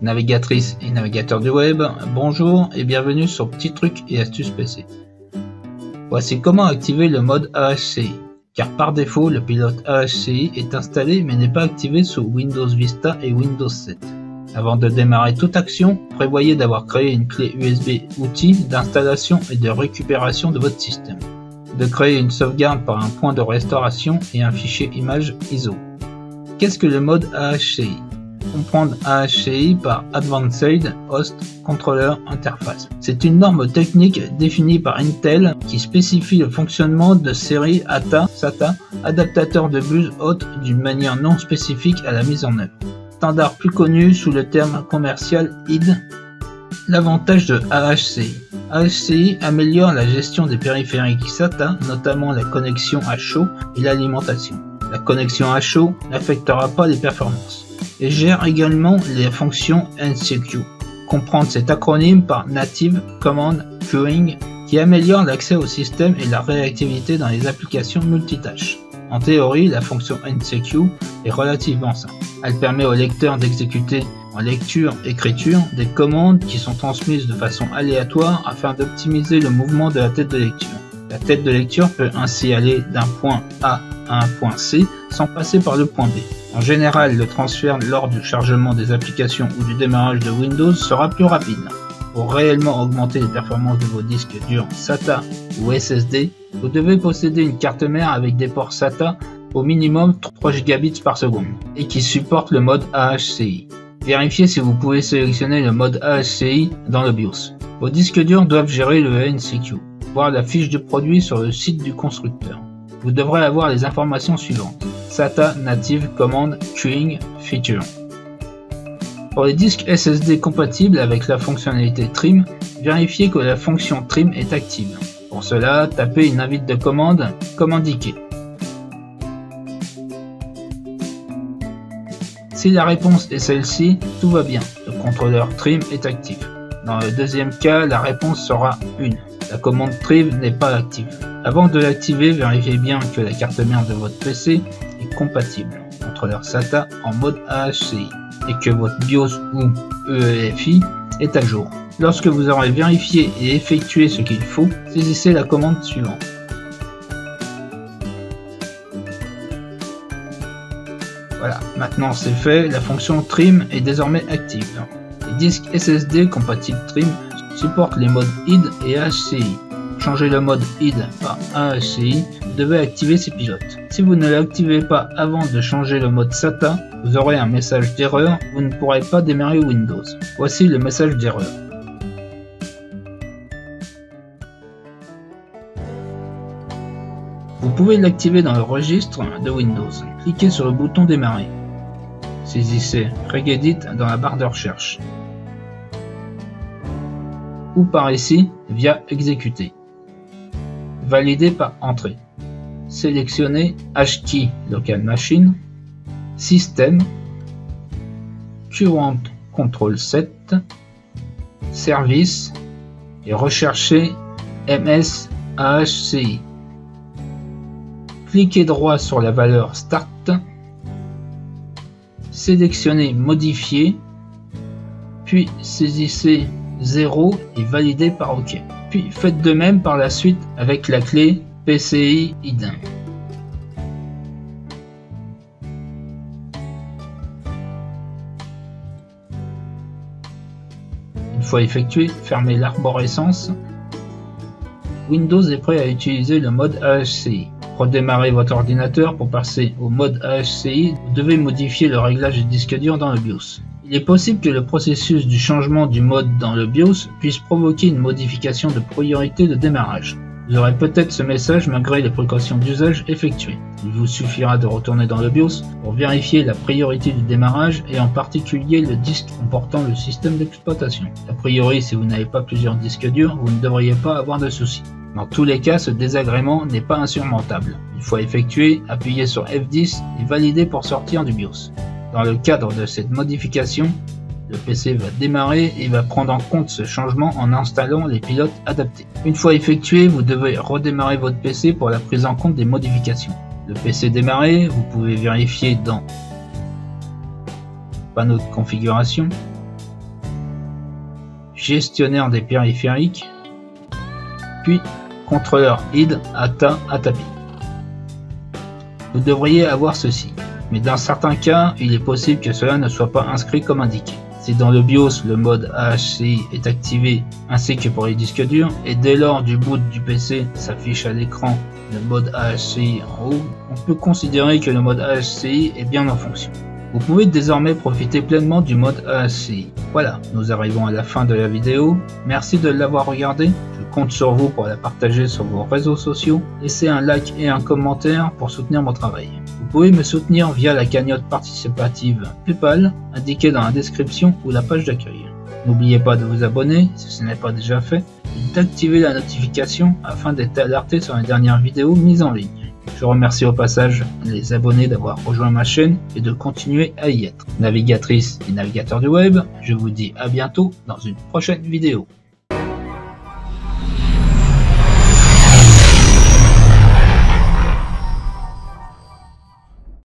Navigatrices et navigateurs du web, bonjour et bienvenue sur Petits Trucs et Astuces PC. Voici comment activer le mode AHCI, car par défaut le pilote AHCI est installé mais n'est pas activé sous Windows Vista et Windows 7. Avant de démarrer toute action, prévoyez d'avoir créé une clé USB outils d'installation et de récupération de votre système, de créer une sauvegarde par un point de restauration et un fichier image ISO. Qu'est-ce que le mode AHCI? Comprendre AHCI par Advanced Host Controller Interface. C'est une norme technique définie par Intel qui spécifie le fonctionnement de séries ATA/SATA, adaptateurs de bus haute d'une manière non spécifique à la mise en œuvre. Standard plus connu sous le terme commercial ID. L'avantage de AHCI. AHCI améliore la gestion des périphériques SATA, notamment la connexion à chaud et l'alimentation. La connexion à chaud n'affectera pas les performances et gère également les fonctions NCQ. Comprendre cet acronyme par Native Command Queuing qui améliore l'accès au système et la réactivité dans les applications multitâches. En théorie, la fonction NCQ est relativement simple. Elle permet au lecteur d'exécuter en lecture-écriture des commandes qui sont transmises de façon aléatoire afin d'optimiser le mouvement de la tête de lecture. La tête de lecture peut ainsi aller d'un point A à un point C sans passer par le point B. En général, le transfert lors du chargement des applications ou du démarrage de Windows sera plus rapide. Pour réellement augmenter les performances de vos disques durs SATA ou SSD, vous devez posséder une carte mère avec des ports SATA au minimum 3 Gbps par seconde et qui supporte le mode AHCI. Vérifiez si vous pouvez sélectionner le mode AHCI dans le BIOS. Vos disques durs doivent gérer le NCQ. Voir la fiche de produit sur le site du constructeur. Vous devrez avoir les informations suivantes. SATA Native Command Queuing Feature. Pour les disques SSD compatibles avec la fonctionnalité Trim, vérifiez que la fonction Trim est active. Pour cela, tapez une invite de commande comme indiqué. Si la réponse est celle-ci, tout va bien, le contrôleur Trim est actif. Dans le deuxième cas, la réponse sera 1. La commande Trim n'est pas active. Avant de l'activer, vérifiez bien que la carte mère de votre PC est compatible, contrôleur SATA en mode AHCI, et que votre BIOS ou EEFI est à jour. Lorsque vous aurez vérifié et effectué ce qu'il faut, saisissez la commande suivante. Voilà, maintenant c'est fait, la fonction Trim est désormais active. Les disques SSD compatibles Trim supportent les modes ID et AHCI. Changer le mode ID par AHCI, vous devez activer ces pilotes. Si vous ne l'activez pas avant de changer le mode SATA, vous aurez un message d'erreur, vous ne pourrez pas démarrer Windows. Voici le message d'erreur. Vous pouvez l'activer dans le registre de Windows. Cliquez sur le bouton démarrer. Saisissez Regedit dans la barre de recherche. Ou par ici via exécuter. Valider par entrée. Sélectionnez HKey Local Machine, Système, Current Control 7, Service et recherchez MS AHCI. Cliquez droit sur la valeur Start, sélectionnez Modifier, puis saisissez 0 et validez par OK. Puis faites de même par la suite avec la clé PCI ID. Une fois effectué, fermez l'arborescence. Windows est prêt à utiliser le mode AHCI. Redémarrez votre ordinateur pour passer au mode AHCI. Vous devez modifier le réglage du disque dur dans le BIOS. Il est possible que le processus du changement du mode dans le BIOS puisse provoquer une modification de priorité de démarrage. Vous aurez peut-être ce message malgré les précautions d'usage effectuées. Il vous suffira de retourner dans le BIOS pour vérifier la priorité du démarrage et en particulier le disque comportant le système d'exploitation. A priori, si vous n'avez pas plusieurs disques durs, vous ne devriez pas avoir de soucis. Dans tous les cas, ce désagrément n'est pas insurmontable. Une fois effectué, appuyez sur F10 et validez pour sortir du BIOS. Dans le cadre de cette modification, le PC va démarrer et va prendre en compte ce changement en installant les pilotes adaptés. Une fois effectué, vous devez redémarrer votre PC pour la prise en compte des modifications. Le PC démarré, vous pouvez vérifier dans Panneau de configuration, gestionnaire des périphériques, puis contrôleur ID ATA ATAPI. Vous devriez avoir ceci, mais dans certains cas, il est possible que cela ne soit pas inscrit comme indiqué. Si dans le BIOS le mode AHCI est activé ainsi que pour les disques durs, et dès lors du boot du PC s'affiche à l'écran le mode AHCI en haut, on peut considérer que le mode AHCI est bien en fonction. Vous pouvez désormais profiter pleinement du mode AHCI. Voilà, nous arrivons à la fin de la vidéo. Merci de l'avoir regardé. Je compte sur vous pour la partager sur vos réseaux sociaux. Laissez un like et un commentaire pour soutenir mon travail. Vous pouvez me soutenir via la cagnotte participative PayPal indiquée dans la description ou la page d'accueil. N'oubliez pas de vous abonner si ce n'est pas déjà fait et d'activer la notification afin d'être alerté sur les dernières vidéos mises en ligne. Je remercie au passage les abonnés d'avoir rejoint ma chaîne et de continuer à y être. Navigatrices et navigateurs du web, je vous dis à bientôt dans une prochaine vidéo.